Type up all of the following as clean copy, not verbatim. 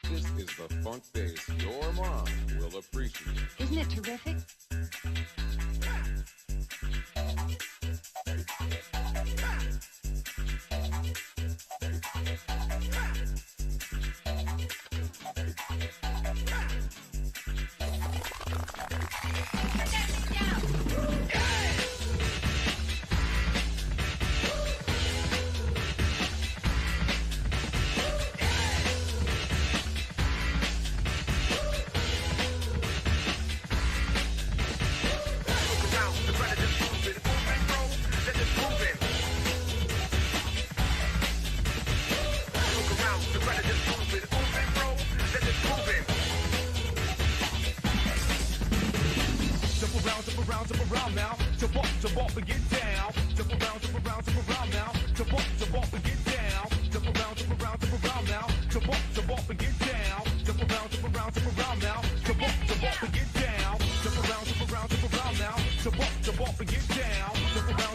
This is the funk bass your mom will appreciate. Isn't it terrific? Jump up and get down. Jump around now. Jump up and get down. Jump around now. Jump up and get down. Jump around now. Jump up and get down. Jump around now. Jump up and get down.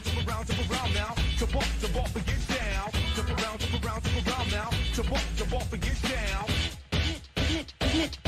Jump around now. Jump up and get down. Jump around now. Jump up and get down. Isn't it?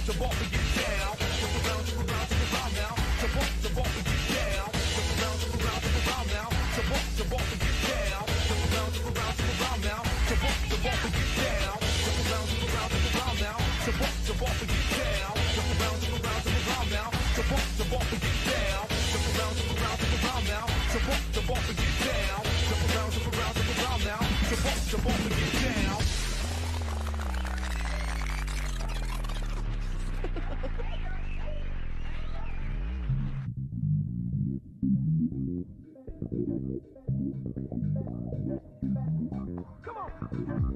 Jump up and get down. Jump around now. Jump up and get down. Jump around now. Jump up and get down. Jump around now. Jump up and get down. Jump around now. Jump up and get down. Jump around now. Jump up and get down. Jump around now. Jump up and get down. Jump around now. Jump up and get down. Come on.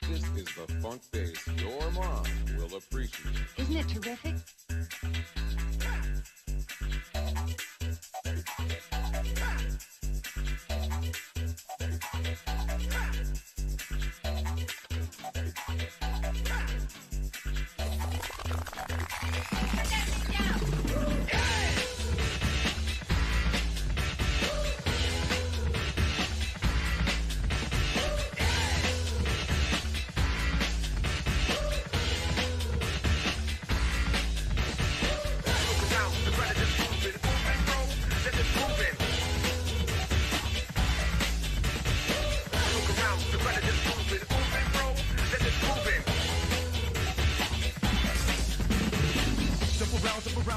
This is the funk bass your mom will appreciate. Isn't it terrific?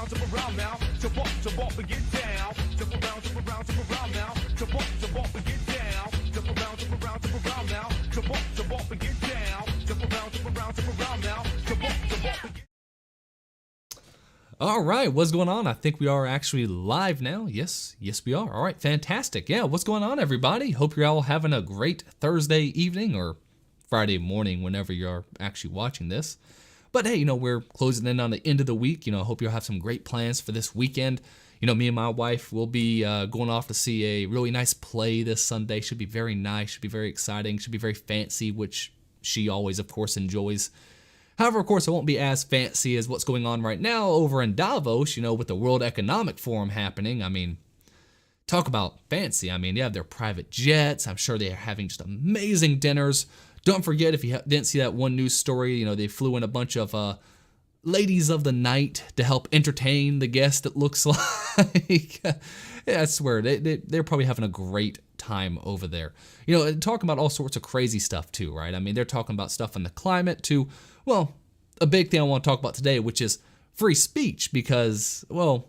Jump around now. Jump up and get down. Jump around now. Jump up and get down. Jump around now. Jump up and get down. Jump around now. Jump up and get. All right, what's going on? I think we are actually live now. Yes, we are. All right, fantastic. Yeah, what's going on, everybody? Hope you're all having a great Thursday evening or Friday morning, whenever you're actually watching this. But hey, we're closing in on the end of the week. I hope you'll have some great plans for this weekend. Me and my wife will be going off to see a really nice play this Sunday. Should be very nice, should be very exciting, should be very fancy, which she always, of course, enjoys. However, of course, it won't be as fancy as what's going on right now over in Davos, with the World Economic Forum happening. I mean, talk about fancy. I mean, they have their private jets. I'm sure they are having just amazing dinners. Don't forget, if you didn't see that one news story, they flew in a bunch of ladies of the night to help entertain the guests, it looks like. Yeah, I swear, they're probably having a great time over there. Talking about all sorts of crazy stuff too, right? I mean, they're talking about stuff on the climate too. Well, a big thing I want to talk about today, which is free speech, because, well,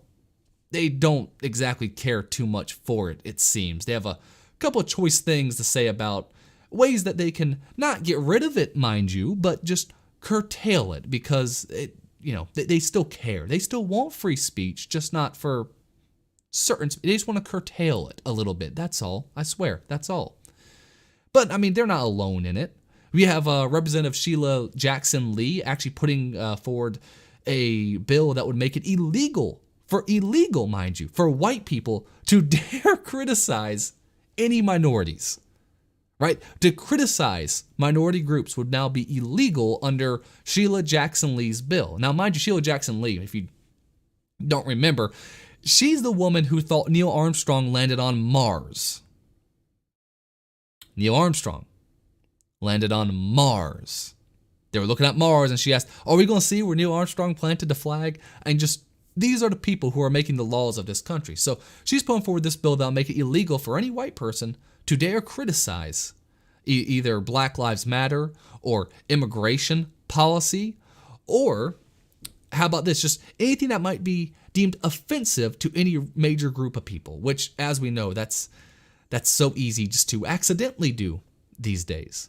they don't exactly care too much for it, it seems. They have a couple of choice things to say about ways that they can not get rid of it, mind you, but just curtail it, because they still care. They still want free speech, just not for certain. They just want to curtail it a little bit. That's all. I swear, that's all. But I mean, they're not alone in it. We have Representative Sheila Jackson Lee actually putting forward a bill that would make it illegal, mind you, for white people to dare criticize any minorities. Right? To criticize minority groups would now be illegal under Sheila Jackson Lee's bill. Now, mind you, Sheila Jackson Lee, if you don't remember, she's the woman who thought Neil Armstrong landed on Mars. Neil Armstrong landed on Mars. They were looking at Mars and she asked, are we going to see where Neil Armstrong planted the flag? And just, these are the people who are making the laws of this country. So she's putting forward this bill that will make it illegal for any white person to dare criticize either Black Lives Matter or immigration policy, or how about this, just anything that might be deemed offensive to any major group of people, which, as we know, that's so easy just to accidentally do these days.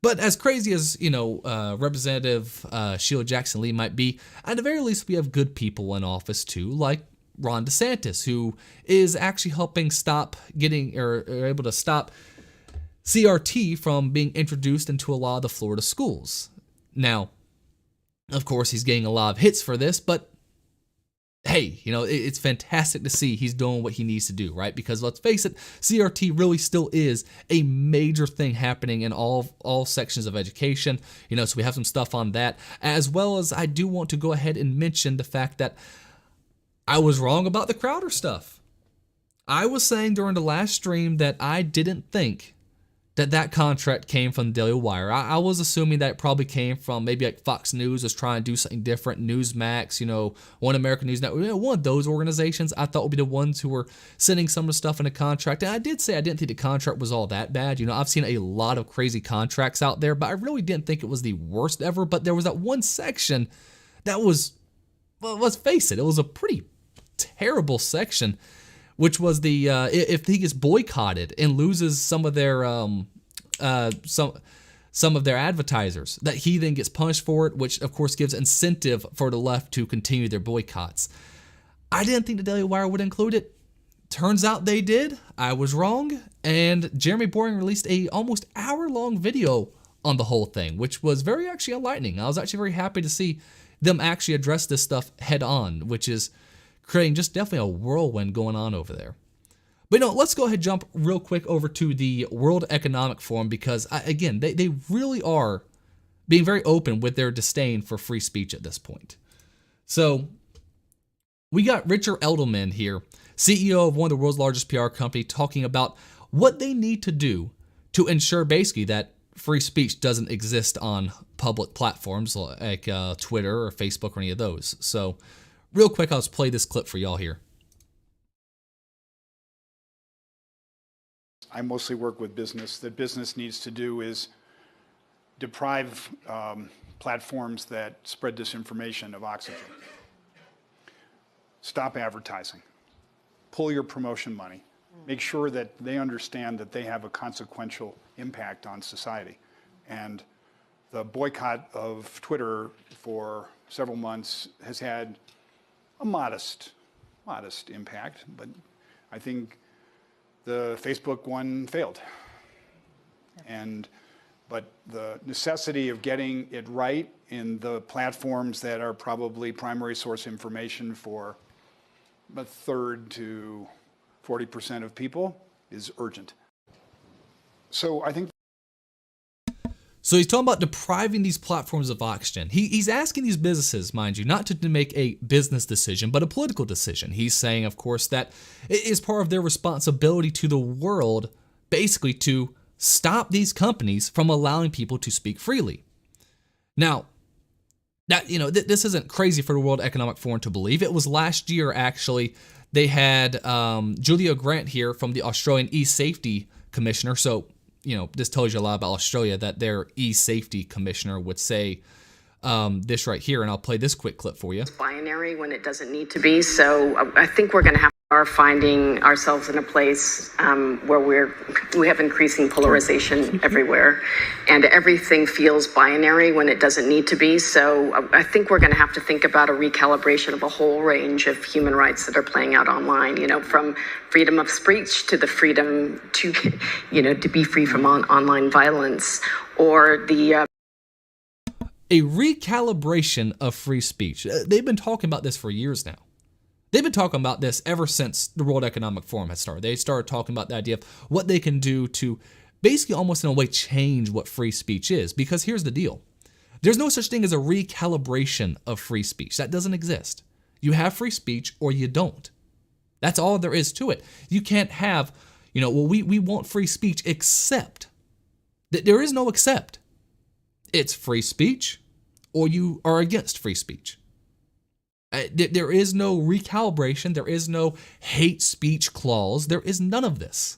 But as crazy as, Representative Sheila Jackson Lee might be, at the very least we have good people in office too, like Ron DeSantis, who is actually helping able to stop CRT from being introduced into a lot of the Florida schools. Now, of course, he's getting a lot of hits for this, but hey, it's fantastic to see he's doing what he needs to do, right? Because let's face it, CRT really still is a major thing happening in all sections of education. So we have some stuff on that, as well as I do want to go ahead and mention the fact that I was wrong about the Crowder stuff. I was saying during the last stream that I didn't think that contract came from the Daily Wire. I was assuming that it probably came from maybe like Fox News was trying to do something different, Newsmax, One American News Network, one of those organizations I thought would be the ones who were sending some of the stuff in the contract. And I did say I didn't think the contract was all that bad. I've seen a lot of crazy contracts out there, but I really didn't think it was the worst ever. But there was that one section that was, well, let's face it, it was a pretty terrible section, which was the if he gets boycotted and loses some of their some of their advertisers, that he then gets punished for it, which of course gives incentive for the left to continue their boycotts. I didn't think the Daily Wire would include it. Turns out they did. I was wrong, and Jeremy Boring released a almost hour-long video on the whole thing, which was very actually enlightening. I was actually very happy to see them actually address this stuff head on, which is creating just definitely a whirlwind going on over there. But let's go ahead and jump real quick over to the World Economic Forum, because again, they really are being very open with their disdain for free speech at this point. So we got Richard Edelman here, CEO of one of the world's largest PR company, talking about what they need to do to ensure basically that free speech doesn't exist on public platforms like Twitter or Facebook or any of those. So real quick, I'll just play this clip for y'all here. I mostly work with business. That business needs to do is deprive platforms that spread disinformation of oxygen. Stop advertising. Pull your promotion money. Make sure that they understand that they have a consequential impact on society. And the boycott of Twitter for several months has had a modest impact, but I think the Facebook one failed. But the necessity of getting it right in the platforms that are probably primary source information for a third to 40% of people is urgent. So I think. So he's talking about depriving these platforms of oxygen. He's asking these businesses, mind you, not to make a business decision, but a political decision. He's saying, of course, that it is part of their responsibility to the world, basically, to stop these companies from allowing people to speak freely. Now, that this isn't crazy for the World Economic Forum to believe. It was last year, actually, they had Julia Grant here from the Australian E-Safety Commissioner. So, this tells you a lot about Australia, that their E-Safety Commissioner would say this right here, and I'll play this quick clip for you. It's binary when it doesn't need to be. So I think we're going to are finding ourselves in a place where we have increasing polarization everywhere, and everything feels binary when it doesn't need to be. So I think we're going to have to think about a recalibration of a whole range of human rights that are playing out online, from freedom of speech to the freedom to, to be free from online violence, or the a recalibration of free speech. They've been talking about this for years now. They've been talking about this ever since the World Economic Forum has started. They started talking about the idea of what they can do to basically almost in a way change what free speech is. Because here's the deal. There's no such thing as a recalibration of free speech. That doesn't exist. You have free speech or you don't. That's all there is to it. You can't have, we want free speech except. There is no except. It's free speech or you are against free speech. There is no recalibration. There is no hate speech clause. There is none of this.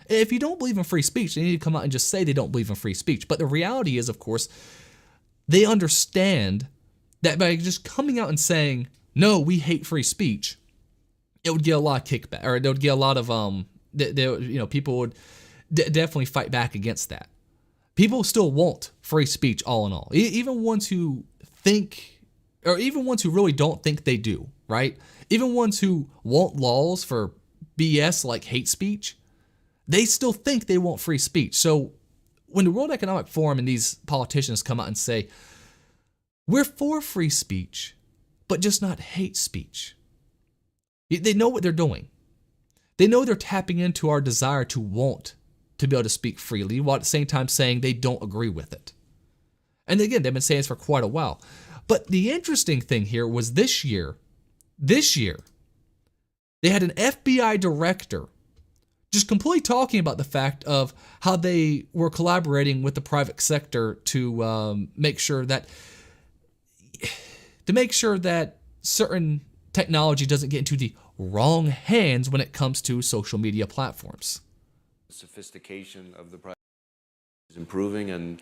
If you don't believe in free speech, they need to come out and just say they don't believe in free speech. But the reality is, of course, they understand that by just coming out and saying, no, we hate free speech, it would get a lot of kickback, or it would get a lot of, people would definitely fight back against that. People still want free speech all in all. Even ones who think, or even ones who really don't think they do, right? Even ones who want laws for BS like hate speech, they still think they want free speech. So when the World Economic Forum and these politicians come out and say, we're for free speech, but just not hate speech, they know what they're doing. They know they're tapping into our desire to want to be able to speak freely, while at the same time saying they don't agree with it. And again, they've been saying this for quite a while. But the interesting thing here was this year, they had an FBI director just completely talking about the fact of how they were collaborating with the private sector to make sure that certain technology doesn't get into the wrong hands when it comes to social media platforms. The sophistication of the private is improving, and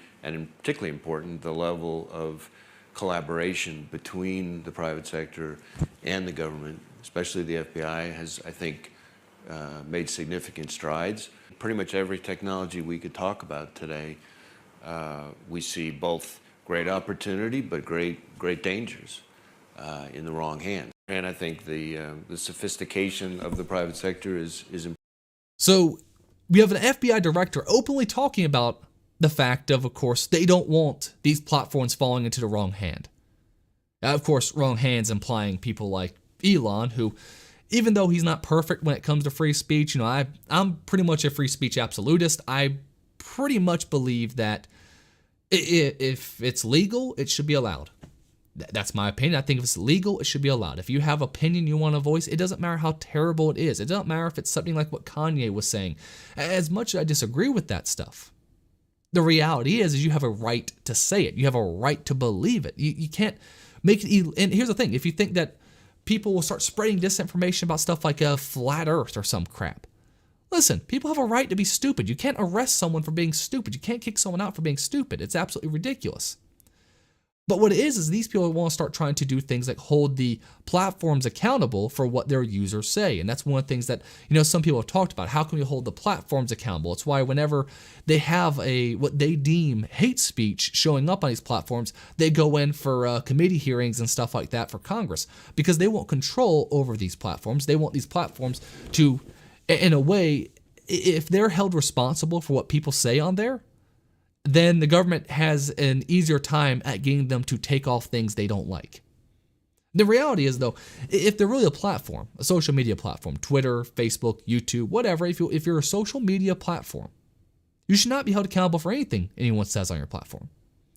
particularly important, the level of collaboration between the private sector and the government, especially the FBI, has, I think, made significant strides. Pretty much every technology we could talk about today, we see both great opportunity but great dangers in the wrong hands. And I think the sophistication of the private sector is important. So we have an FBI director openly talking about the fact of course, they don't want these platforms falling into the wrong hand. Of course, wrong hands implying people like Elon, who, even though he's not perfect when it comes to free speech, I'm pretty much a free speech absolutist. I pretty much believe that if it's legal, it should be allowed. That's my opinion. I think if it's legal, it should be allowed. If you have opinion you want to voice, it doesn't matter how terrible it is. It doesn't matter if it's something like what Kanye was saying. As much as I disagree with that stuff, the reality is you have a right to say it. You have a right to believe it. You can't make it. And here's the thing. If you think that people will start spreading disinformation about stuff like a flat earth or some crap, listen, people have a right to be stupid. You can't arrest someone for being stupid. You can't kick someone out for being stupid. It's absolutely ridiculous. But what it is these people want to start trying to do things like hold the platforms accountable for what their users say. And that's one of the things that, some people have talked about. How can we hold the platforms accountable? It's why whenever they have what they deem hate speech showing up on these platforms, they go in for committee hearings and stuff like that for Congress, because they want control over these platforms. They want these platforms to, in a way, if they're held responsible for what people say on there, then the government has an easier time at getting them to take off things they don't like. The reality is, though, if they're really a platform, a social media platform, Twitter, Facebook, YouTube, whatever, if you're a social media platform, you should not be held accountable for anything anyone says on your platform.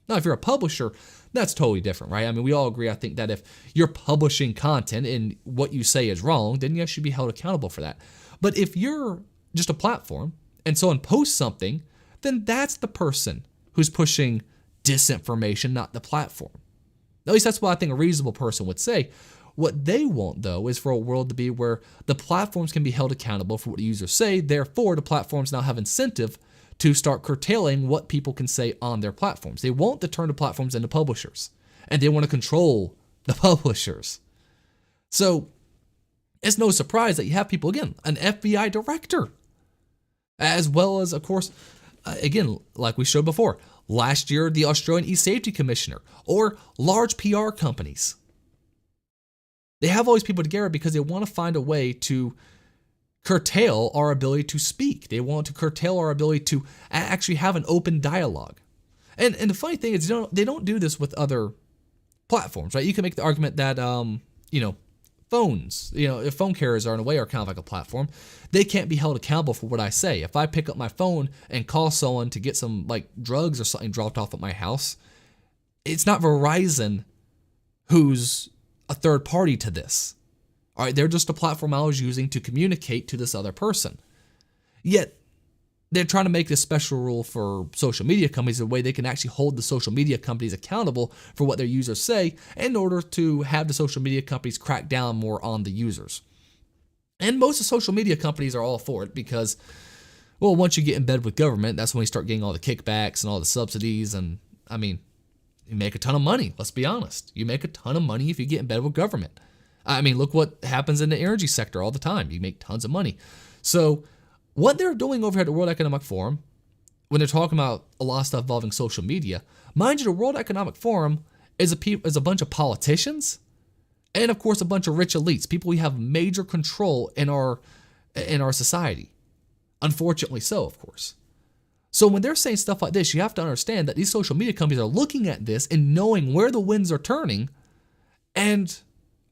Now, if you're a publisher, that's totally different, right? I mean, we all agree, I think, that if you're publishing content and what you say is wrong, then you should be held accountable for that. But if you're just a platform and someone posts something, then that's the person who's pushing disinformation, not the platform. At least that's what I think a reasonable person would say. What they want, though, is for a world to be where the platforms can be held accountable for what the users say. Therefore, the platforms now have incentive to start curtailing what people can say on their platforms. They want to turn the platforms into publishers, and they want to control the publishers. So it's no surprise that you have people, again, an FBI director, as well as, of course, again, like we showed before, last year, the Australian e-safety commissioner, or large PR companies. They have all these people together because they want to find a way to curtail our ability to speak. They want to curtail our ability to actually have an open dialogue. And the funny thing is, they don't do this with other platforms, right? You can make the argument that, phones, if phone carriers are in a way are kind of like a platform, they can't be held accountable for what I say. If I pick up my phone and call someone to get some drugs or something dropped off at my house, it's not Verizon who's a third party to this. All right, they're just a platform I was using to communicate to this other person. Yet they're trying to make this special rule for social media companies, a way they can actually hold the social media companies accountable for what their users say in order to have the social media companies crack down more on the users. And most of the social media companies are all for it because, well, once you get in bed with government, that's when you start getting all the kickbacks and all the subsidies. And I mean, you make a ton of money. Let's be honest. You make a ton of money if you get in bed with government. I mean, look what happens in the energy sector all the time. You make tons of money. So what they're doing over here at the World Economic Forum, when they're talking about a lot of stuff involving social media, mind you, the World Economic Forum is a bunch of politicians and, of course, a bunch of rich elites, people who have major control in our society. Unfortunately so, of course. So when they're saying stuff like this, you have to understand that these social media companies are looking at this and knowing where the winds are turning and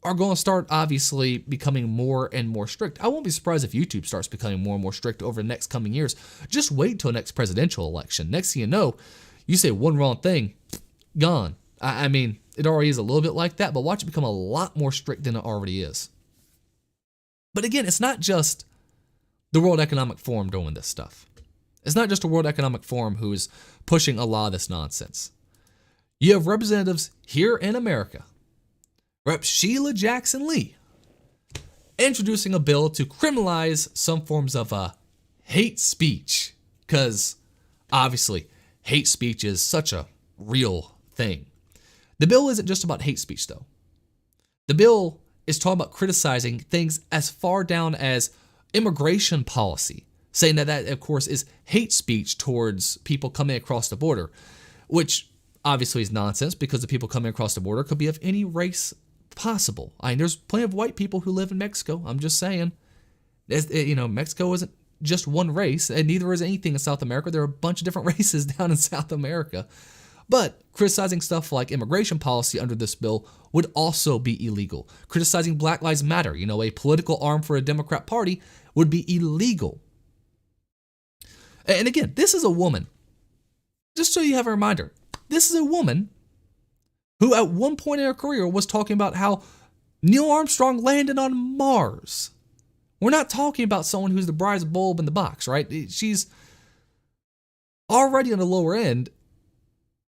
are going to start obviously becoming more and more strict. I won't be surprised if YouTube starts becoming more and more strict over the next coming years. Just wait until next presidential election. Next thing you know, you say one wrong thing, gone. I mean, it already is a little bit like that, but watch it become a lot more strict than it already is. But again, it's not just the World Economic Forum doing this stuff. It's not just the World Economic Forum who is pushing a lot of this nonsense. You have representatives here in America, Rep. Sheila Jackson Lee, introducing a bill to criminalize some forms of hate speech, because obviously hate speech is such a real thing. The bill isn't just about hate speech, though. The bill is talking about criticizing things as far down as immigration policy, saying that, of course, is hate speech towards people coming across the border, which obviously is nonsense because the people coming across the border could be of any race possible. I mean, there's plenty of white people who live in Mexico. I'm just saying. Mexico isn't just one race, and neither is anything in South America. There are a bunch of different races down in South America. But criticizing stuff like immigration policy under this bill would also be illegal. Criticizing Black Lives Matter, a political arm for a Democrat Party, would be illegal. And again, this is a woman. Just so you have a reminder, this is a woman who at one point in her career was talking about how Neil Armstrong landed on Mars. We're not talking about someone who's the brightest bulb in the box, right? She's already on the lower end,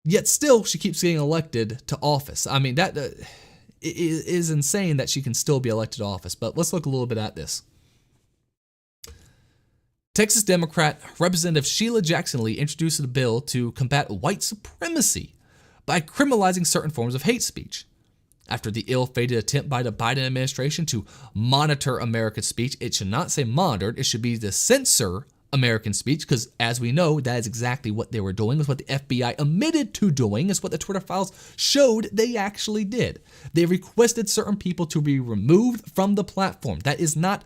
yet still she keeps getting elected to office. I mean, that is insane that she can still be elected to office. But let's look a little bit at this. Texas Democrat Representative Sheila Jackson Lee introduced a bill to combat white supremacy by criminalizing certain forms of hate speech. After the ill-fated attempt by the Biden administration to monitor American speech, it should not say monitored, it should be to censor American speech, because as we know, that is exactly what they were doing. It's what the FBI admitted to doing. It's what the Twitter files showed they actually did. They requested certain people to be removed from the platform. That is not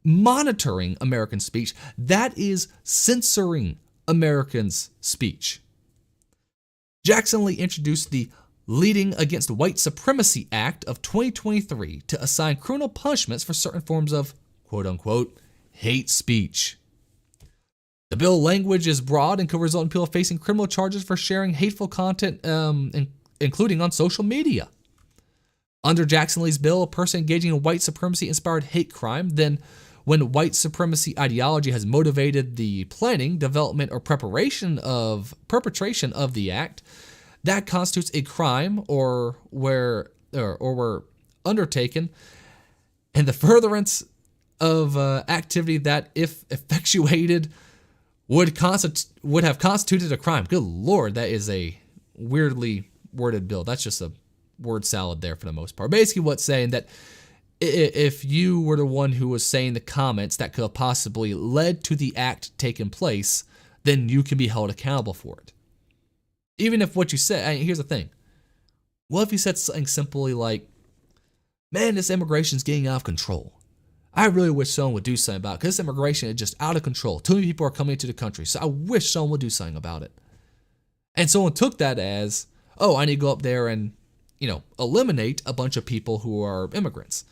monitoring American speech. That is censoring Americans' speech. Jackson Lee introduced the Leading Against White Supremacy Act of 2023 to assign criminal punishments for certain forms of quote-unquote hate speech. The bill language is broad and could result in people facing criminal charges for sharing hateful content, including on social media. Under Jackson Lee's bill, a person engaging in white supremacy-inspired hate crime, then when white supremacy ideology has motivated the planning, development, or perpetration of the act, that constitutes a crime or were undertaken, and the furtherance of activity that, if effectuated, would have constituted a crime. Good Lord, that is a weirdly worded bill. That's just a word salad there for the most part. Basically, what's saying that if you were the one who was saying the comments that could have possibly led to the act taking place, then you can be held accountable for it. Even if what you said, here's the thing. What if you said something simply like, man, this immigration's getting out of control. I really wish someone would do something about it, because this immigration is just out of control. Too many people are coming into the country, so I wish someone would do something about it. And someone took that as, oh, I need to go up there and, eliminate a bunch of people who are immigrants.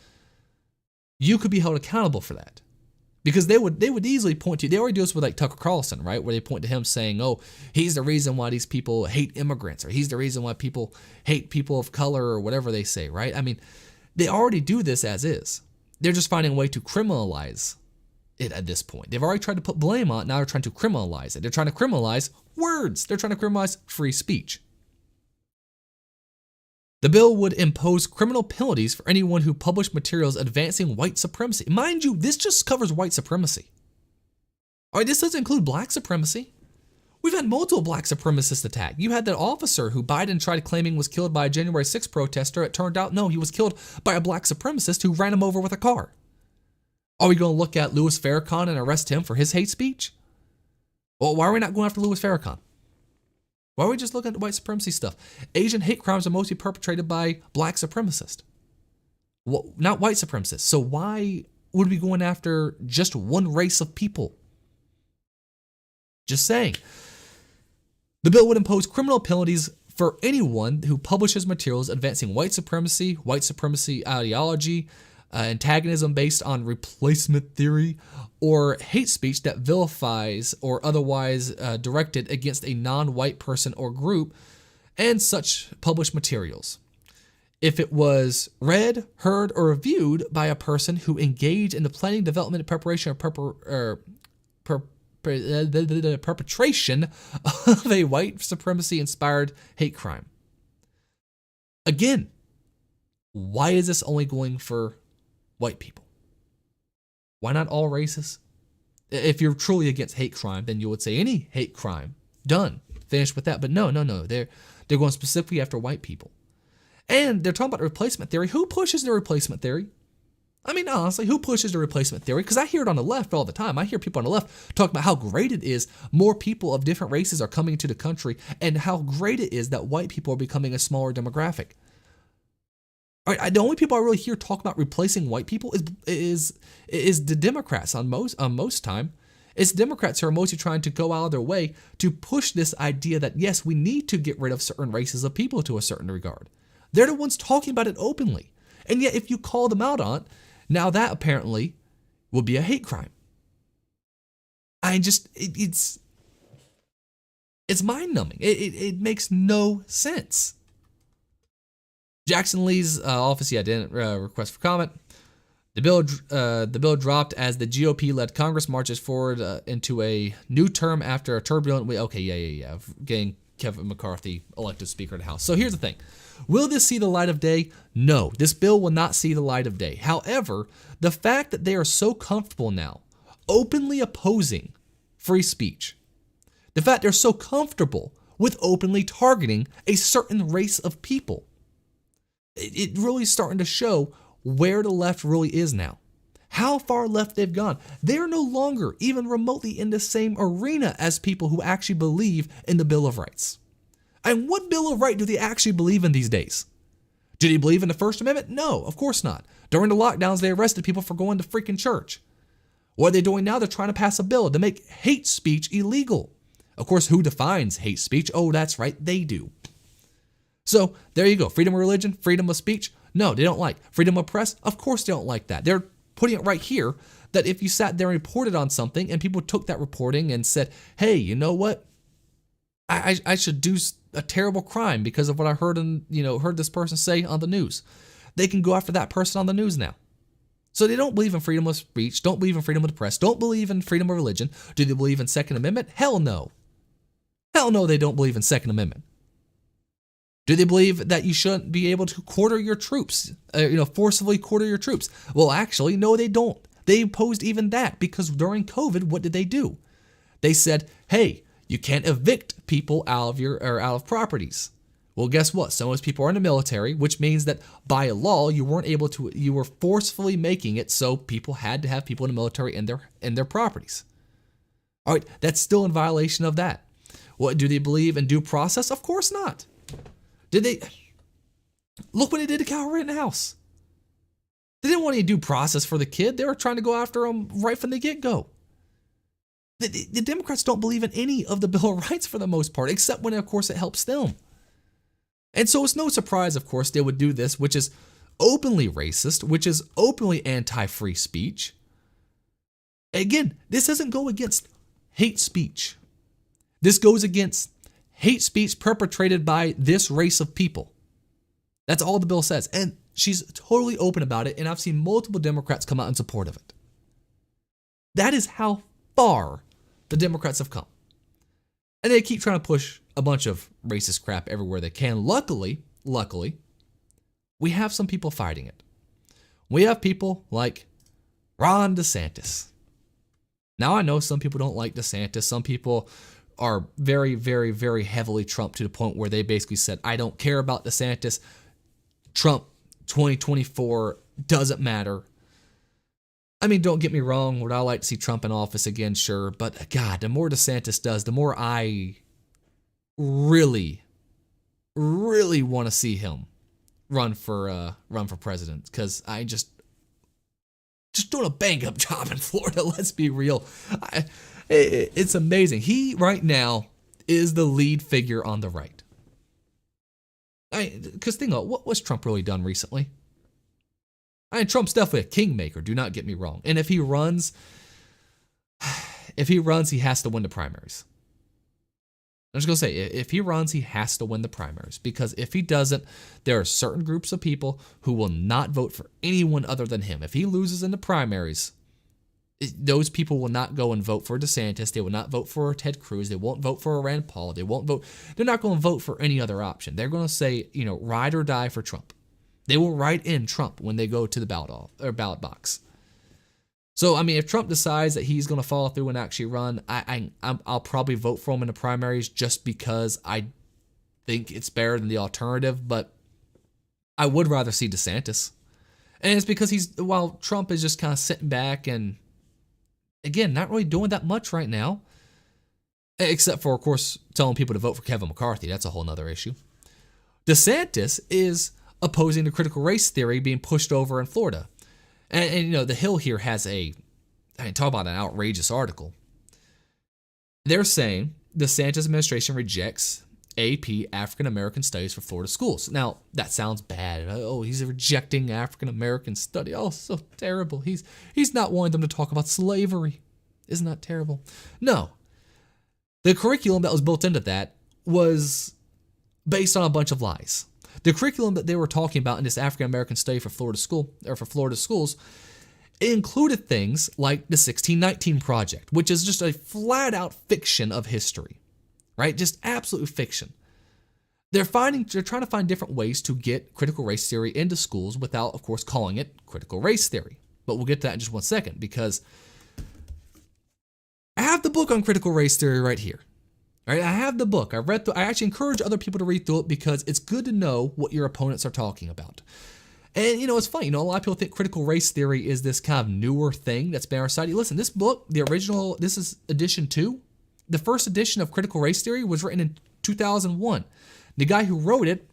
You could be held accountable for that. Because they would easily point to, they already do this with like Tucker Carlson, right? Where they point to him saying, oh, he's the reason why these people hate immigrants, or he's the reason why people hate people of color, or whatever they say, right? I mean, they already do this as is. They're just finding a way to criminalize it at this point. They've already tried to put blame on it, now they're trying to criminalize it. They're trying to criminalize words. They're trying to criminalize free speech. The bill would impose criminal penalties for anyone who published materials advancing white supremacy. Mind you, this just covers white supremacy. All right, this doesn't include black supremacy. We've had multiple black supremacist attacks. You had that officer who Biden tried claiming was killed by a January 6th protester. It turned out, no, he was killed by a black supremacist who ran him over with a car. Are we going to look at Louis Farrakhan and arrest him for his hate speech? Well, why are we not going after Louis Farrakhan? Why are we just looking at the white supremacy stuff? Asian hate crimes are mostly perpetrated by black supremacists, well, not white supremacists. So why would we be going after just one race of people? Just saying. The bill would impose criminal penalties for anyone who publishes materials advancing white supremacy ideology, antagonism based on replacement theory, or hate speech that vilifies or otherwise directed against a non-white person or group, and such published materials. If it was read, heard, or reviewed by a person who engaged in the planning, development, and preparation or perpetration of a white supremacy-inspired hate crime. Again, why is this only going for white people? Why not all races? If you're truly against hate crime, then you would say any hate crime, done, finished with that. But no. They're going specifically after white people. And they're talking about replacement theory. Who pushes the replacement theory? I mean, honestly, who pushes the replacement theory? Because I hear it on the left all the time. I hear people on the left talk about how great it is more people of different races are coming into the country, and how great it is that white people are becoming a smaller demographic. All right, the only people I really hear talk about replacing white people is the Democrats on most time. It's Democrats who are mostly trying to go out of their way to push this idea that, yes, we need to get rid of certain races of people to a certain regard. They're the ones talking about it openly. And yet, if you call them out on it, now that apparently would be a hate crime. It's mind-numbing. It makes no sense. Jackson Lee's office, didn't request for comment. The bill dropped as the GOP-led Congress marches forward into a new term after a turbulent week. Okay, yeah. Getting Kevin McCarthy elected Speaker of the House. So here's the thing. Will this see the light of day? No, this bill will not see the light of day. However, the fact that they are so comfortable now openly opposing free speech, the fact they're so comfortable with openly targeting a certain race of people, it really is starting to show where the left really is now. How far left they've gone. They're no longer even remotely in the same arena as people who actually believe in the Bill of Rights. And what Bill of Rights do they actually believe in these days? Do they believe in the First Amendment? No, of course not. During the lockdowns, they arrested people for going to freaking church. What are they doing now? They're trying to pass a bill to make hate speech illegal. Of course, who defines hate speech? Oh, that's right, they do. So there you go. Freedom of religion, freedom of speech. No, they don't like. Freedom of press? Of course they don't like that. They're putting it right here that if you sat there and reported on something and people took that reporting and said, hey, you know what? I should do a terrible crime because of what I heard heard this person say on the news. They can go after that person on the news now. So they don't believe in freedom of speech, don't believe in freedom of the press, don't believe in freedom of religion. Do they believe in Second Amendment? Hell no. Hell no, they don't believe in Second Amendment. Do they believe that you shouldn't be able to quarter your troops, forcibly quarter your troops? Well, actually, no, they don't. They opposed even that because during COVID, what did they do? They said, hey, you can't evict people out of properties. Well, guess what? Some of those people are in the military, which means that by law, you were forcefully making it so people had to have people in the military in their properties. All right, that's still in violation of that. What, do they believe in due process? Of course not. Did they? Look what they did to Kyle Rittenhouse. They didn't want any due process for the kid. They were trying to go after him right from the get-go. The Democrats don't believe in any of the Bill of Rights for the most part, except when, of course, it helps them. And so it's no surprise, of course, they would do this, which is openly racist, which is openly anti-free speech. Again, this doesn't go against hate speech. This goes against hate speech perpetrated by this race of people. That's all the bill says. And she's totally open about it, and I've seen multiple Democrats come out in support of it. That is how far the Democrats have come. And they keep trying to push a bunch of racist crap everywhere they can. Luckily, we have some people fighting it. We have people like Ron DeSantis. Now, I know some people don't like DeSantis. Some people are very, very, very heavily Trump to the point where they basically said, I don't care about DeSantis. Trump 2024 doesn't matter. I mean, don't get me wrong. Would I like to see Trump in office again? Sure. But God, the more DeSantis does, the more I really, really want to see him run for president, because I just doing a bang up job in Florida. Let's be real. It's amazing. He right now is the lead figure on the right. Because think about what was Trump really done recently? Trump's definitely a kingmaker. Do not get me wrong. And if he runs, he has to win the primaries. I'm just going to say, if he runs, he has to win the primaries. Because if he doesn't, there are certain groups of people who will not vote for anyone other than him. If he loses in the primaries, those people will not go and vote for DeSantis. They will not vote for Ted Cruz. They won't vote for Rand Paul. They won't vote. They're not going to vote for any other option. They're going to say, ride or die for Trump. They will write in Trump when they go to the ballot box. So, I mean, if Trump decides that he's going to follow through and actually run, I'll probably vote for him in the primaries just because I think it's better than the alternative. But I would rather see DeSantis. And it's because while Trump is just kind of sitting back and, again, not really doing that much right now, except for, of course, telling people to vote for Kevin McCarthy. That's a whole nother issue. DeSantis is opposing the critical race theory being pushed over in Florida. And The Hill here has talk about an outrageous article. they're saying the DeSantis administration rejects AP African American Studies for Florida schools. Now, that sounds bad. Oh, he's rejecting African American study. Oh, so terrible. He's not wanting them to talk about slavery. Isn't that terrible? No. The curriculum that was built into that was based on a bunch of lies. The curriculum that they were talking about in this African American study for Florida schools, it included things like the 1619 Project, which is just a flat out fiction of history, right? Just absolute fiction. They're trying to find different ways to get critical race theory into schools without, of course, calling it critical race theory. But we'll get to that in just one second, because I have the book on critical race theory right here. All right, I have the book. I actually encourage other people to read through it because it's good to know what your opponents are talking about. And, it's funny. A lot of people think critical race theory is this kind of newer thing that's been in our society. Listen, this book, the original, this is edition 2. The first edition of critical race theory was written in 2001. The guy who wrote it,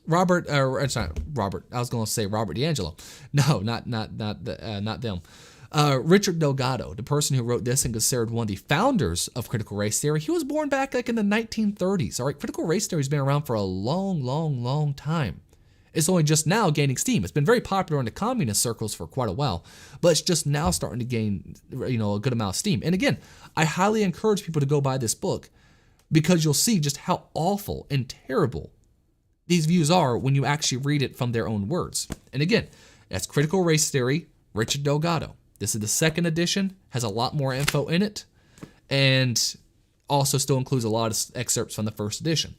Robert. I was going to say Robert D'Angelo. No, not them. Richard Delgado, the person who wrote this and considered one of the founders of critical race theory, he was born back like in the 1930s. All right, critical race theory has been around for a long, long, long time. It's only just now gaining steam. It's been very popular in the communist circles for quite a while, but it's just now starting to gain, a good amount of steam. And again, I highly encourage people to go buy this book because you'll see just how awful and terrible these views are when you actually read it from their own words. And again, that's Critical Race Theory, Richard Delgado. This is the second edition, has a lot more info in it, and also still includes a lot of excerpts from the first edition.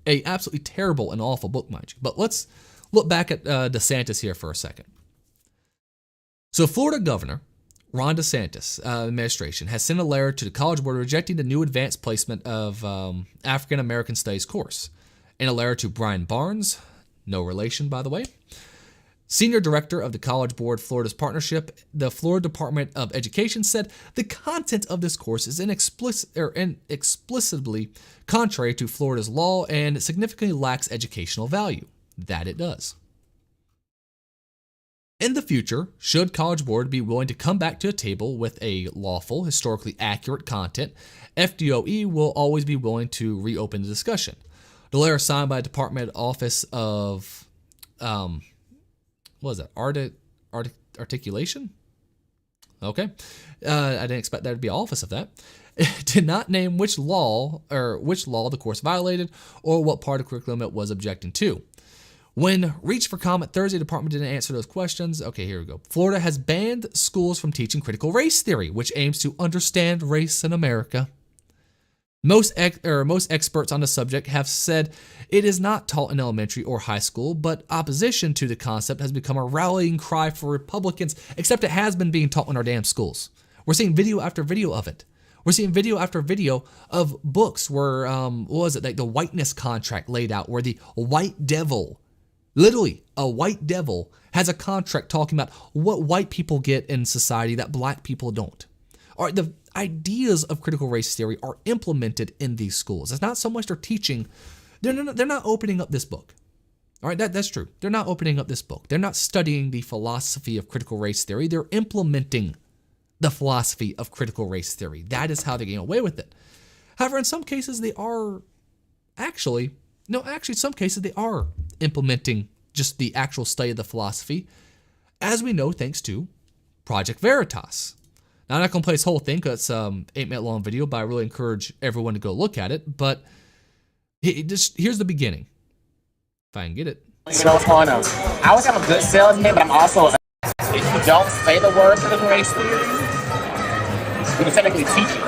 A absolutely terrible and awful book, mind you. But let's look back at DeSantis here for a second. So Florida Governor Ron DeSantis administration has sent a letter to the College Board rejecting the new advanced placement of African American Studies course. In a letter to Brian Barnes, no relation by the way, Senior Director of the College Board Florida's partnership, the Florida Department of Education said the content of this course is inexplicably contrary to Florida's law and significantly lacks educational value. That it does. In the future, should College Board be willing to come back to a table with a lawful, historically accurate content, FDOE will always be willing to reopen the discussion. The letter signed by the Department Office of what is that? Articulation? Okay. I didn't expect there to be an office of that. It did not name which law the course violated or what part of curriculum it was objecting to. When reached for comment Thursday, the department didn't answer those questions. Okay, here we go. Florida has banned schools from teaching critical race theory, which aims to understand race in America. Most experts on the subject have said it is not taught in elementary or high school, but opposition to the concept has become a rallying cry for Republicans, except it has been being taught in our damn schools. We're seeing video after video of it. We're seeing video after video of books where, like the whiteness contract laid out, where the white devil, literally a white devil, has a contract talking about what white people get in society that black people don't. All right, the ideas of critical race theory are implemented in these schools. It's not so much they're teaching, they're not opening up this book. All right, that's true. They're not opening up this book. They're not studying the philosophy of critical race theory. They're implementing the philosophy of critical race theory. That is how they're getting away with it. However, in some cases, they are some cases they are implementing just the actual study of the philosophy, as we know thanks to Project Veritas. Now, I'm not going to play this whole thing because it's an 8-minute long video, but I really encourage everyone to go look at it. But here's the beginning. If I can get it. You know what's going on? I always have a good salesman, but I'm also, if you don't say the word critical race theory, you can technically teach it.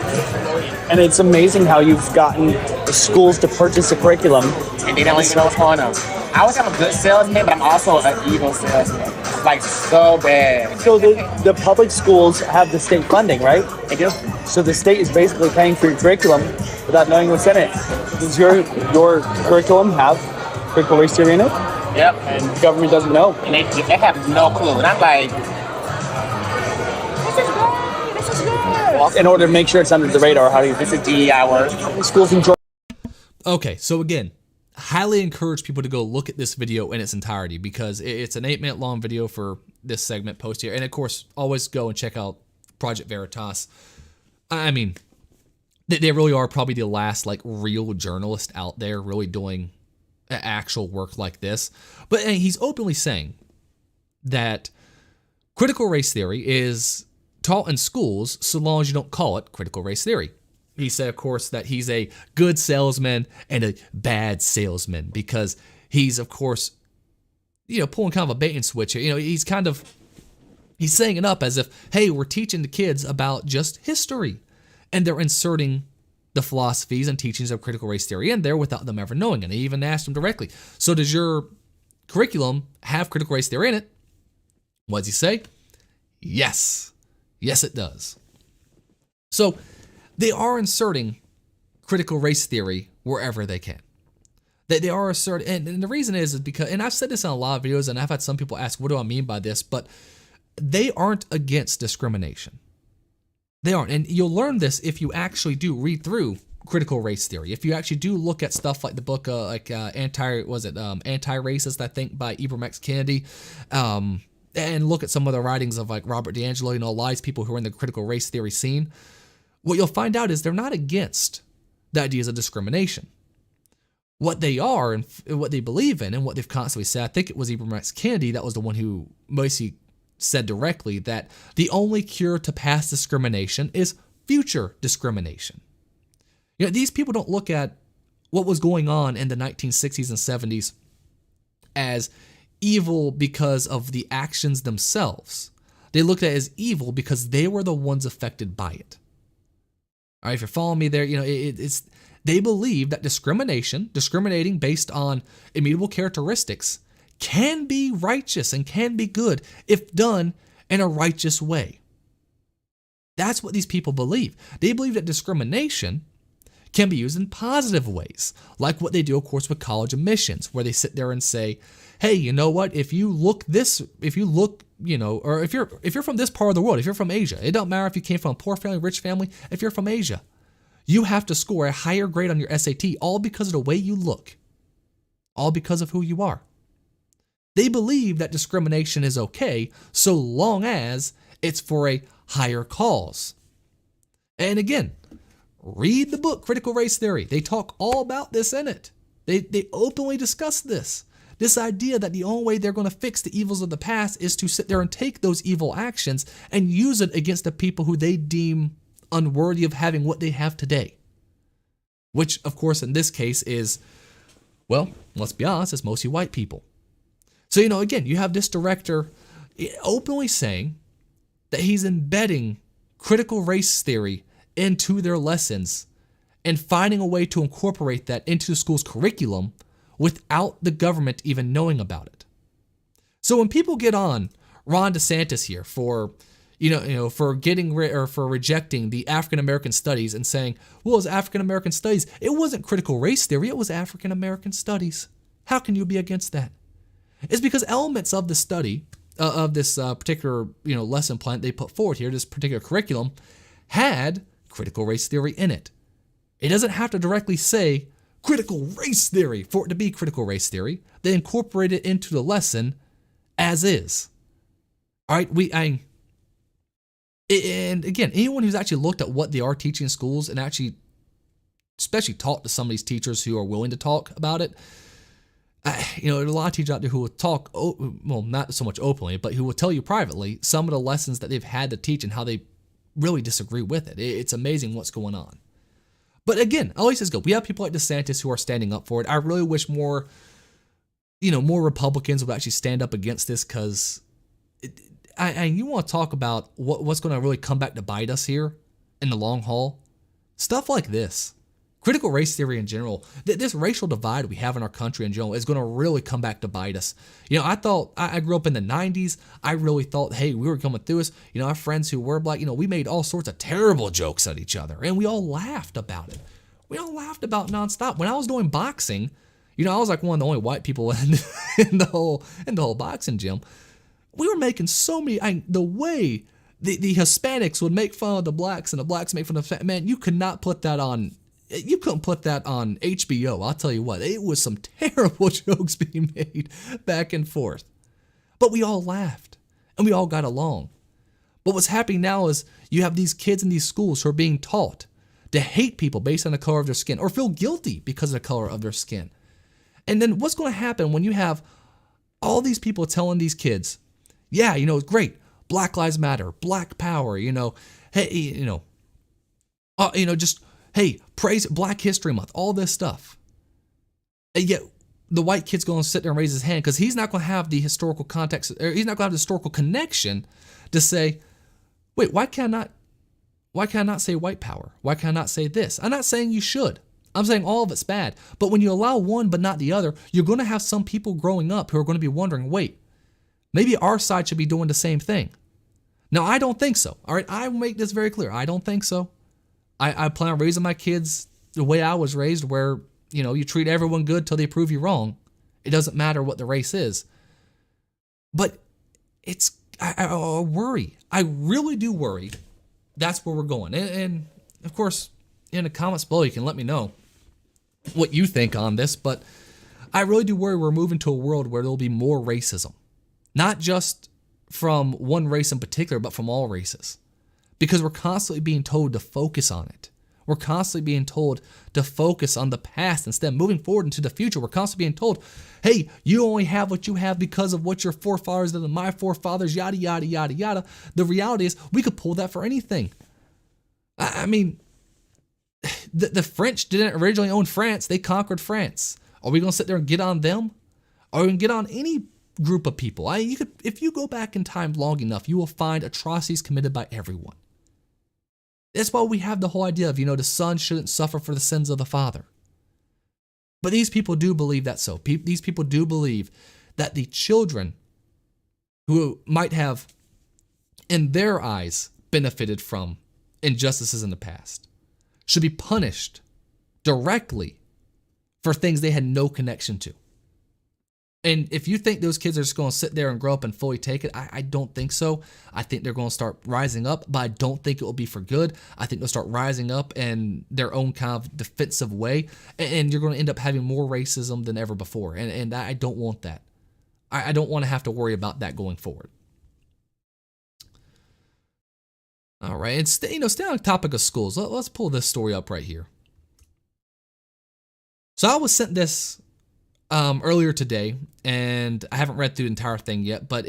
And it's amazing how you've gotten schools to purchase a curriculum. And they don't even know what's going on. I always have a good salesman, but I'm also an evil salesman. Like, so bad. So the public schools have the state funding, right? They do. So the state is basically paying for your curriculum without knowing what's in it. Does your curriculum have critical race theory in it? Yep. And the government doesn't know. And they have no clue. And I'm like, this is good. In order to make sure it's under the radar, how do you... This is DEI work. Schools enjoy... Okay, so again, highly encourage people to go look at this video in its entirety because it's an 8-minute long video for this segment post here. And of course, always go and check out Project Veritas. I mean, They really are probably the last like real journalist out there really doing actual work like this. But he's openly saying that critical race theory is taught in schools so long as you don't call it critical race theory. He said, of course, that he's a good salesman and a bad salesman because he's, of course, pulling kind of a bait and switch here. He's saying it up as if, hey, we're teaching the kids about just history. And they're inserting the philosophies and teachings of critical race theory in there without them ever knowing it. And he even asked them directly, so does your curriculum have critical race theory in it? What does he say? Yes. Yes, it does. So they are inserting critical race theory wherever they can. They are asserting, and the reason is because, and I've said this in a lot of videos, and I've had some people ask, what do I mean by this? But they aren't against discrimination. They aren't. And you'll learn this if you actually do read through critical race theory. If you actually do look at stuff like the book, Anti-Racist, I think, by Ibram X. Kendi, and look at some of the writings of like Robert DiAngelo, a lot of these people who are in the critical race theory scene, what you'll find out is they're not against the ideas of discrimination. What they are and what they believe in and what they've constantly said, I think it was Ibram X. Kendi that was the one who mostly said directly that the only cure to past discrimination is future discrimination. These people don't look at what was going on in the 1960s and 70s as evil because of the actions themselves. They looked at it as evil because they were the ones affected by it. All right, if you're following me there, it's they believe that discriminating based on immutable characteristics, can be righteous and can be good if done in a righteous way. That's what these people believe. They believe that discrimination can be used in positive ways, like what they do, of course, with college admissions, where they sit there and say, hey, you know what, or if you're from this part of the world, if you're from Asia, it don't matter if you came from a poor family, rich family, if you're from Asia, you have to score a higher grade on your SAT, all because of the way you look, all because of who you are. They believe that discrimination is okay so long as it's for a higher cause. And again, read the book Critical Race Theory. They talk all about this in it. They openly discuss this. This idea that the only way they're going to fix the evils of the past is to sit there and take those evil actions and use it against the people who they deem unworthy of having what they have today. Which, of course, in this case is, well, let's be honest, it's mostly white people. So, again, you have this director openly saying that he's embedding critical race theory into their lessons and finding a way to incorporate that into the school's curriculum without the government even knowing about it. So when people get on Ron DeSantis here for for rejecting the African American studies and saying, well, it's African American studies, it wasn't critical race theory, it was African American studies. How can you be against that? It's because elements of the study, of this particular lesson plan they put forward here, this particular curriculum, had critical race theory in it. It doesn't have to directly say critical race theory for it to be critical race theory. They incorporate it into the lesson as is. All right, and again, anyone who's actually looked at what they are teaching in schools and actually, especially talked to some of these teachers who are willing to talk about it, there's a lot of teachers out there who will talk, well, not so much openly, but who will tell you privately some of the lessons that they've had to teach and how they really disagree with it. It's amazing what's going on. But again, I always says go. We have people like DeSantis who are standing up for it. I really wish more Republicans would actually stand up against this, because you want to talk about what's going to really come back to bite us here in the long haul. Stuff like this. Critical race theory in general, this racial divide we have in our country in general is going to really come back to bite us. I thought, I grew up in the 90s. I really thought, hey, we were coming through this. Our friends who were black, we made all sorts of terrible jokes at each other, and we all laughed about it. We all laughed about nonstop. When I was doing boxing, I was like one of the only white people in the whole boxing gym. We were making so many, the way the Hispanics would make fun of the blacks and the blacks make fun of the, man, you could not put that on. You couldn't put that on HBO. I'll tell you what, it was some terrible jokes being made back and forth. But we all laughed and we all got along. But what's happening now is you have these kids in these schools who are being taught to hate people based on the color of their skin or feel guilty because of the color of their skin. And then what's going to happen when you have all these people telling these kids, yeah, it's great. Black Lives Matter, Black Power, hey, just, hey, praise Black History Month, all this stuff. And yet the white kid's going to sit there and raise his hand because he's not going to have the historical context, or he's not going to have the historical connection to say, wait, why can I not say white power? Why can I not say this? I'm not saying you should. I'm saying all of it's bad. But when you allow one but not the other, you're going to have some people growing up who are going to be wondering, wait, maybe our side should be doing the same thing. Now, I don't think so. All right, I will make this very clear. I don't think so. I plan on raising my kids the way I was raised, where, you treat everyone good till they prove you wrong. It doesn't matter what the race is. But I worry. I really do worry. That's where we're going. And of course, in the comments below, you can let me know what you think on this. But I really do worry we're moving to a world where there'll be more racism. Not just from one race in particular, but from all races. Because we're constantly being told to focus on it. We're constantly being told to focus on the past instead of moving forward into the future. We're constantly being told, hey, you only have what you have because of what your forefathers did and my forefathers, yada, yada, yada, yada. The reality is we could pull that for anything. I mean, the French didn't originally own France. They conquered France. Are we going to sit there and get on them? Are we going to get on any group of people? If you go back in time long enough, you will find atrocities committed by everyone. That's why we have the whole idea of, the son shouldn't suffer for the sins of the father. But these people do believe that so. These people do believe that the children who might have, in their eyes, benefited from injustices in the past should be punished directly for things they had no connection to. And if you think those kids are just going to sit there and grow up and fully take it, I don't think so. I think they're going to start rising up, but I don't think it will be for good. I think they'll start rising up in their own kind of defensive way, and you're going to end up having more racism than ever before. And I don't want that. I don't want to have to worry about that going forward. All right, and stay on the topic of schools. Let's pull this story up right here. So I was sent this earlier today, and I haven't read through the entire thing yet, but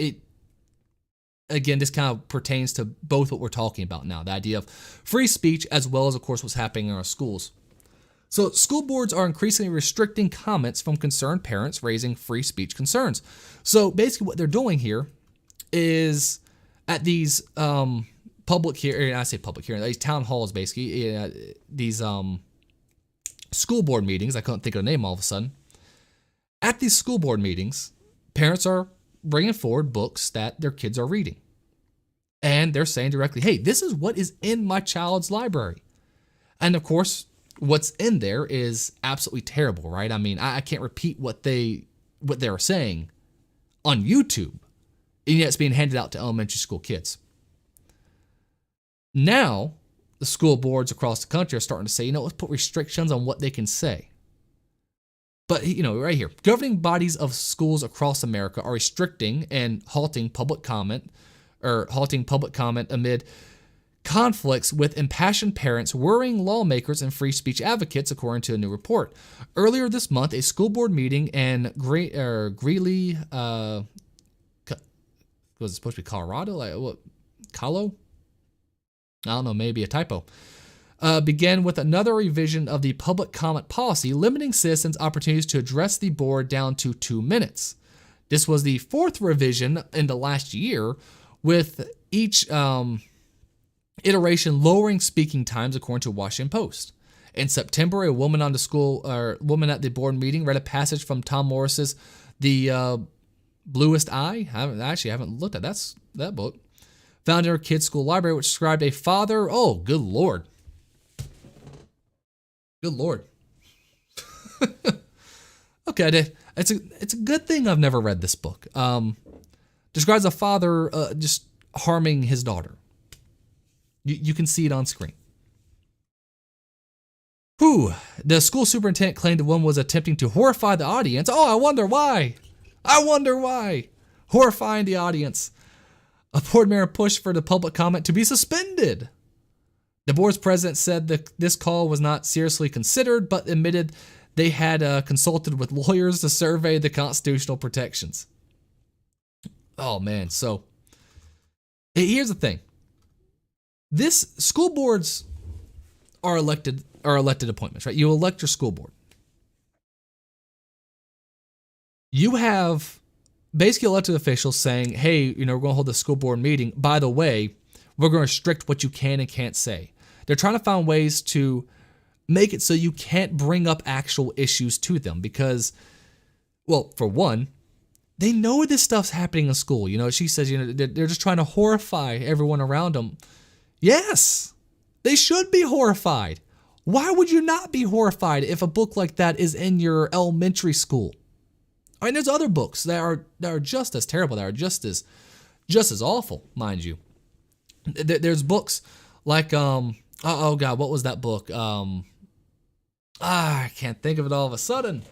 this kind of pertains to both what we're talking about now, the idea of free speech as well as, of course, what's happening in our schools. So school boards are increasingly restricting comments from concerned parents raising free speech concerns. So basically what they're doing here is at these public hearings, these town halls, basically, these school board meetings, I couldn't think of the name all of a sudden. At these school board meetings, parents are bringing forward books that their kids are reading. And they're saying directly, hey, this is what is in my child's library. And of course, what's in there is absolutely terrible, right? I mean, I can't repeat what they're saying on YouTube, and yet it's being handed out to elementary school kids. Now, the school boards across the country are starting to say, let's put restrictions on what they can say. But, right here, governing bodies of schools across America are restricting and halting public comment amid conflicts with impassioned parents, worrying lawmakers and free speech advocates, according to a new report. Earlier this month, a school board meeting in Greeley, was it supposed to be Colorado? Colo? I don't know, maybe a typo. Began with another revision of the public comment policy, limiting citizens' opportunities to address the board down to 2 minutes. This was the fourth revision in the last year, with each iteration lowering speaking times, according to Washington Post. In September, a woman at the board meeting read a passage from Tom Morris's "The Bluest Eye." I haven't looked at that book. Found in her kid's school library, which described a father. Oh, good Lord. Good Lord. Okay, it's a good thing I've never read this book. Describes a father just harming his daughter. You can see it on screen. The school superintendent claimed the woman was attempting to horrify the audience. Oh, I wonder why. Horrifying the audience. A board member pushed for the public comment to be suspended. The board's president said that this call was not seriously considered, but admitted they had consulted with lawyers to survey the constitutional protections. Oh man, so here's the thing. This school boards are elected appointments, right? You elect your school board. You have basically elected officials saying, hey, we're going to hold a school board meeting. By the way, we're going to restrict what you can and can't say. They're trying to find ways to make it so you can't bring up actual issues to them because, well, for one, they know this stuff's happening in school. She says, they're just trying to horrify everyone around them. Yes, they should be horrified. Why would you not be horrified if a book like that is in your elementary school? I mean, there's other books that are just as terrible, that are just as awful, mind you. There's books like oh god, what was that book? I can't think of it all of a sudden.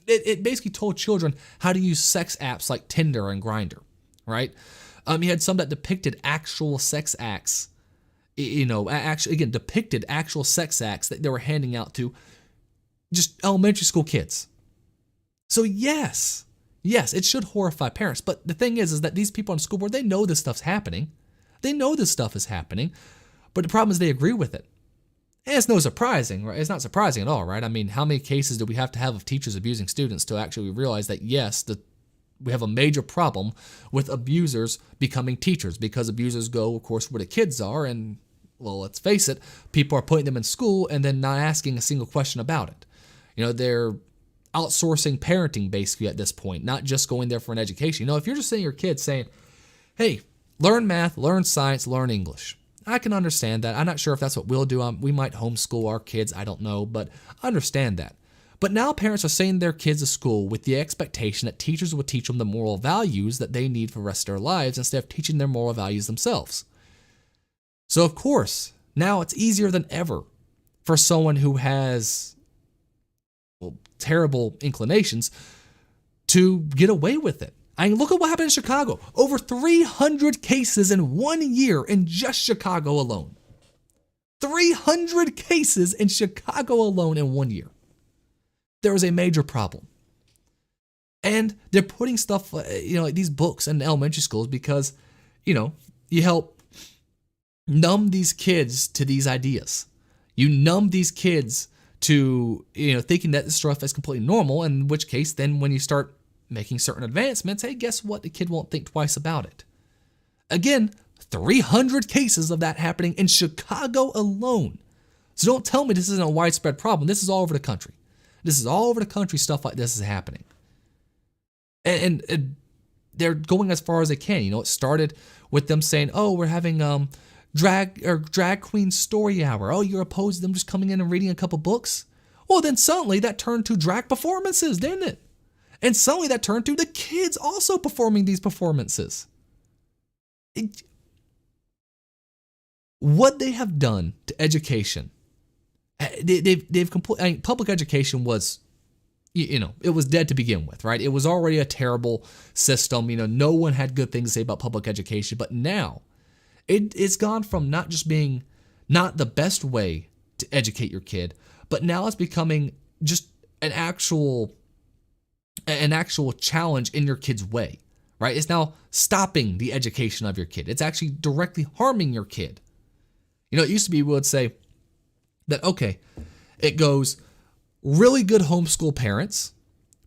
It basically told children how to use sex apps like Tinder and Grindr, right? You had some that depicted actual sex acts, depicted actual sex acts that they were handing out to just elementary school kids. So yes, it should horrify parents. But the thing is that these people on the school board, they know this stuff's happening. They know this stuff is happening, but the problem is they agree with it. And it's no surprising, right? It's not surprising at all, right? I mean, how many cases do we have to have of teachers abusing students to actually realize that, yes, we have a major problem with abusers becoming teachers because abusers go, of course, where the kids are. And, well, let's face it, people are putting them in school and then not asking a single question about it. They're outsourcing parenting basically at this point, not just going there for an education. If you're just sending your kids saying, hey, learn math, learn science, learn English. I can understand that. I'm not sure if that's what we'll do. We might homeschool our kids. I don't know, but I understand that. But now parents are sending their kids to school with the expectation that teachers will teach them the moral values that they need for the rest of their lives instead of teaching their moral values themselves. So of course, now it's easier than ever for someone who has terrible inclinations to get away with it. I mean, look at what happened in Chicago. Over 300 cases in 1 year in just Chicago alone. 300 cases in Chicago alone in 1 year. There is a major problem. And they're putting stuff, like these books in elementary schools because, you help numb these kids to these ideas. You numb these kids to, thinking that this stuff is completely normal, in which case then when you start making certain advancements, hey, guess what? The kid won't think twice about it. Again, 300 cases of that happening in Chicago alone. So don't tell me this isn't a widespread problem. This is all over the country. This is all over the country. Stuff like this is happening. And they're going as far as they can. It started with them saying, oh, we're having drag queen story hour. Oh, you're opposed to them just coming in and reading a couple books? Well, then suddenly that turned to drag performances, didn't it? And suddenly that turned to the kids also performing these performances. What they have done to education, they've public education was, it was dead to begin with, right? It was already a terrible system. No one had good things to say about public education, but now it's gone from not just being not the best way to educate your kid, but now it's becoming just an actual challenge in your kid's way, right? It's now stopping the education of your kid. It's actually directly harming your kid. It used to be we would say that, okay, it goes really good homeschool parents,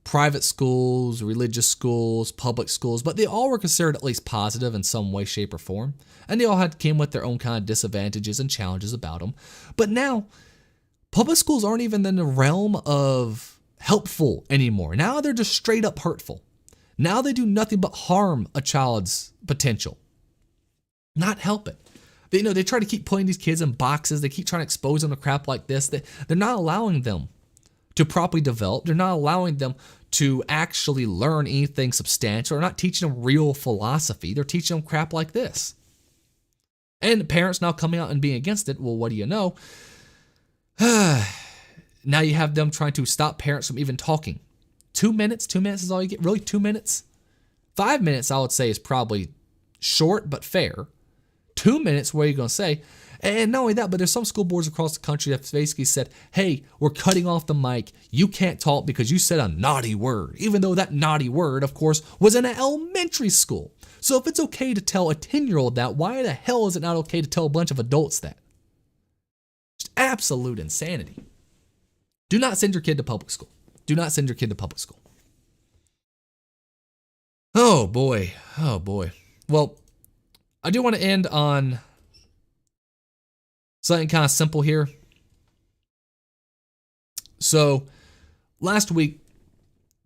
private schools, religious schools, public schools, but they all were considered at least positive in some way, shape, or form. And they all came with their own kind of disadvantages and challenges about them. But now, public schools aren't even in the realm of helpful anymore. Now they're just straight up hurtful. Now they do nothing but harm a child's potential, not help it. They try to keep putting these kids in boxes. They keep trying to expose them to crap like this. They're not allowing them to properly develop. They're not allowing them to actually learn anything substantial. They're not teaching them real philosophy. They're teaching them crap like this. And parents now coming out and being against it. Well, what do you know? Now you have them trying to stop parents from even talking. 2 minutes? 2 minutes is all you get? Really, 2 minutes? 5 minutes, I would say, is probably short but fair. 2 minutes, what are you going to say? And not only that, but there's some school boards across the country that basically said, hey, we're cutting off the mic. You can't talk because you said a naughty word, even though that naughty word, of course, was in an elementary school. So if it's okay to tell a 10-year-old that, why the hell is it not okay to tell a bunch of adults that? Just absolute insanity. Do not send your kid to public school. Do not send your kid to public school. Oh boy. Oh boy. Well, I do want to end on something kind of simple here. So, last week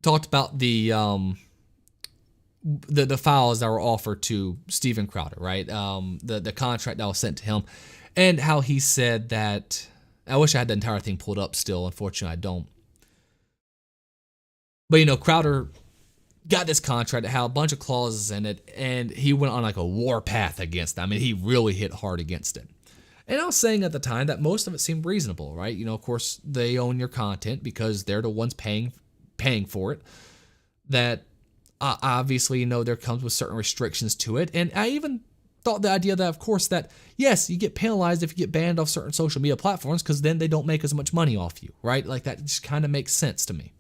talked about the files that were offered to Steven Crowder, right? The contract that was sent to him, and how he said that. I wish I had the entire thing pulled up still. Unfortunately, I don't. But Crowder got this contract that had a bunch of clauses in it, and he went on like a war path against it. I mean, he really hit hard against it. And I was saying at the time that most of it seemed reasonable, right? Of course, they own your content because they're the ones paying for it. That obviously, there comes with certain restrictions to it. And I even thought the idea that, of course, that yes, you get penalized if you get banned off certain social media platforms because then they don't make as much money off you, right? Like that just kind of makes sense to me.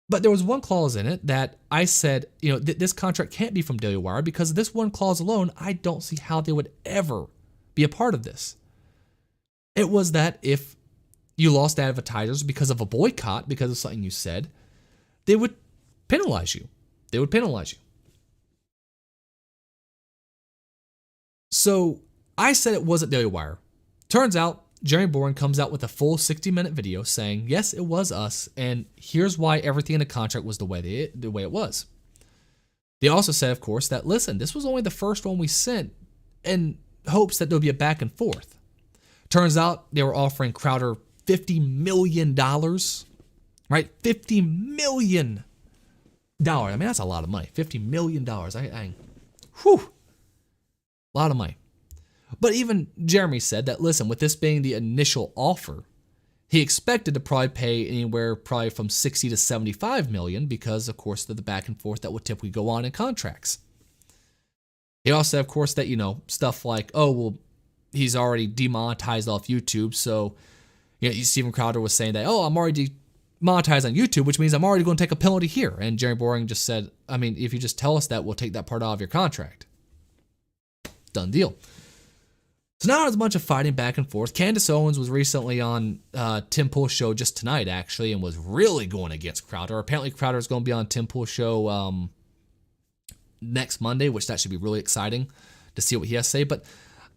But there was one clause in it that I said, this contract can't be from Daily Wire because this one clause alone, I don't see how they would ever be a part of this. It was that if you lost advertisers because of a boycott, because of something you said, they would penalize you. They would penalize you. So I said it wasn't Daily Wire. Turns out Jeremy Boring comes out with a full 60-minute video saying, yes, it was us, and here's why everything in the contract was the way it was. They also said, of course, that, listen, this was only the first one we sent in hopes that there'll be a back and forth. Turns out they were offering Crowder $50 million, right? $50 million. I mean, that's a lot of money. $50 million. Whew. A lot of money. But even Jeremy said that, listen, with this being the initial offer, he expected to probably pay anywhere probably from 60 to 75 million because, of course, of the back and forth that would typically go on in contracts. He also said, of course, that, stuff like, oh, well, he's already demonetized off YouTube. So, Steven Crowder was saying that, oh, I'm already demonetized on YouTube, which means I'm already going to take a penalty here. And Jeremy Boring just said, I mean, if you just tell us that, we'll take that part out of your contract. Done deal. So now there's a bunch of fighting back and forth. Candace Owens was recently on Tim Pool's show just tonight, actually, and was really going against Crowder. Apparently, Crowder is going to be on Tim Pool's show next Monday, which that should be really exciting to see what he has to say. But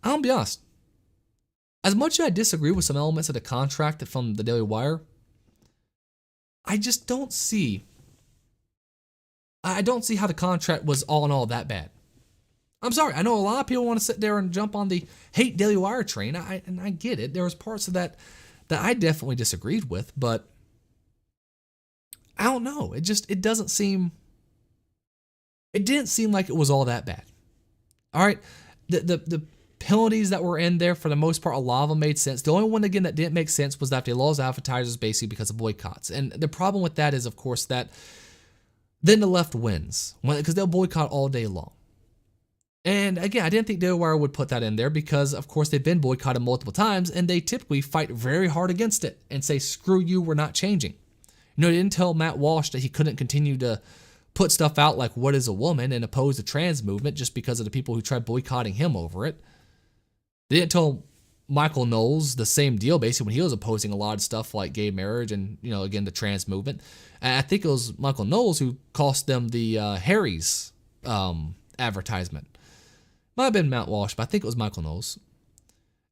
I'll be honest. As much as I disagree with some elements of the contract from the Daily Wire, I just don't see. I don't see how the contract was all in all that bad. I'm sorry. I know a lot of people want to sit there and jump on the hate Daily Wire train, and I get it. There was parts of that I definitely disagreed with, but I don't know. It didn't seem like it was all that bad. All right, the penalties that were in there, for the most part, a lot of them made sense. The only one, again, that didn't make sense was that they lost advertisers basically because of boycotts. And the problem with that is, of course, that then the left wins because they'll boycott all day long. And again, I didn't think Daily Wire would put that in there because, of course, they've been boycotted multiple times and they typically fight very hard against it and say, screw you, we're not changing. They didn't tell Matt Walsh that he couldn't continue to put stuff out like What is a Woman and oppose the trans movement just because of the people who tried boycotting him over it. They didn't tell Michael Knowles the same deal, basically, when he was opposing a lot of stuff like gay marriage and, again, the trans movement. And I think it was Michael Knowles who cost them the Harry's advertisement. Might have been Matt Walsh, but I think it was Michael Knowles.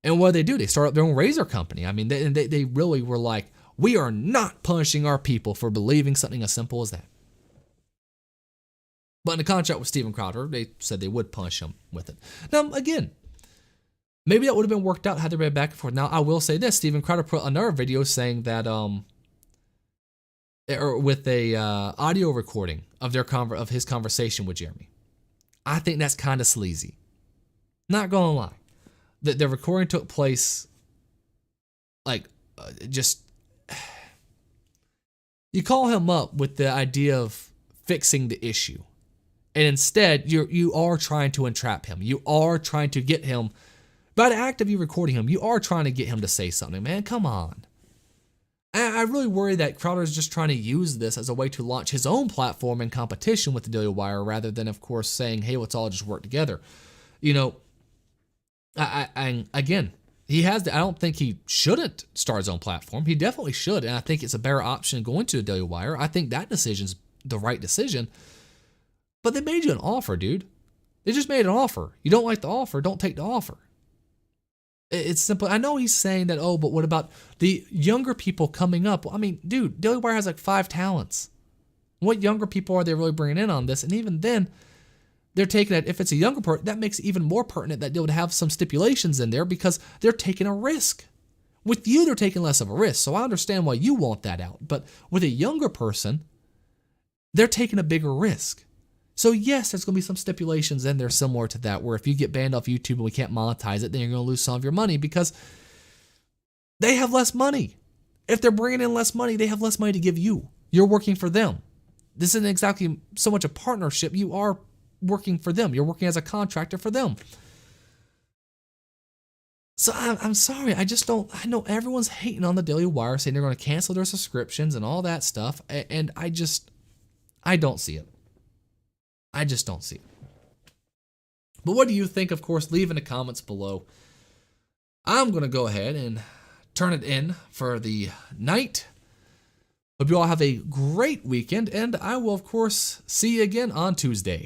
And what did they do? They started up their own razor company. I mean, they really were like, we are not punishing our people for believing something as simple as that. But in the contract with Steven Crowder, they said they would punish him with it. Now, again, maybe that would have been worked out had there been back and forth. Now, I will say this. Steven Crowder put another video saying that, or with a audio recording of his conversation with Jeremy. I think that's kind of sleazy. Not gonna lie. The recording took place you call him up with the idea of fixing the issue. And instead, you are trying to entrap him. You are trying to get him By the act of you recording him, you are trying to get him to say something, man. Come on. I really worry that Crowder is just trying to use this as a way to launch his own platform in competition with the Daily Wire, rather than, of course, saying, hey, let's all just work together. You know, again, he has. I don't think he shouldn't start his own platform. He definitely should, and I think it's a better option going to the Daily Wire. I think that decision's the right decision. But they made you an offer, dude. They just made an offer. You don't like the offer, don't take the offer. It's simple. I know he's saying that, oh, but what about the younger people coming up? Well, I mean, dude, Daily Wire has like 5 talents. What younger people are they really bringing in on this? And even then, they're taking it, if it's a younger person, that makes it even more pertinent that they would have some stipulations in there because they're taking a risk. With you, they're taking less of a risk. So I understand why you want that out. But with a younger person, they're taking a bigger risk. So yes, there's going to be some stipulations in there similar to that, where if you get banned off YouTube and we can't monetize it, then you're going to lose some of your money because they have less money. If they're bringing in less money, they have less money to give you. You're working for them. This isn't exactly so much a partnership. You are working for them. You're working as a contractor for them. So I'm sorry. I know everyone's hating on the Daily Wire, saying they're going to cancel their subscriptions and all that stuff. And I don't see it. I just don't see it. But what do you think? Of course, leave in the comments below. I'm going to go ahead and turn it in for the night. Hope you all have a great weekend, and I will, of course, see you again on Tuesday.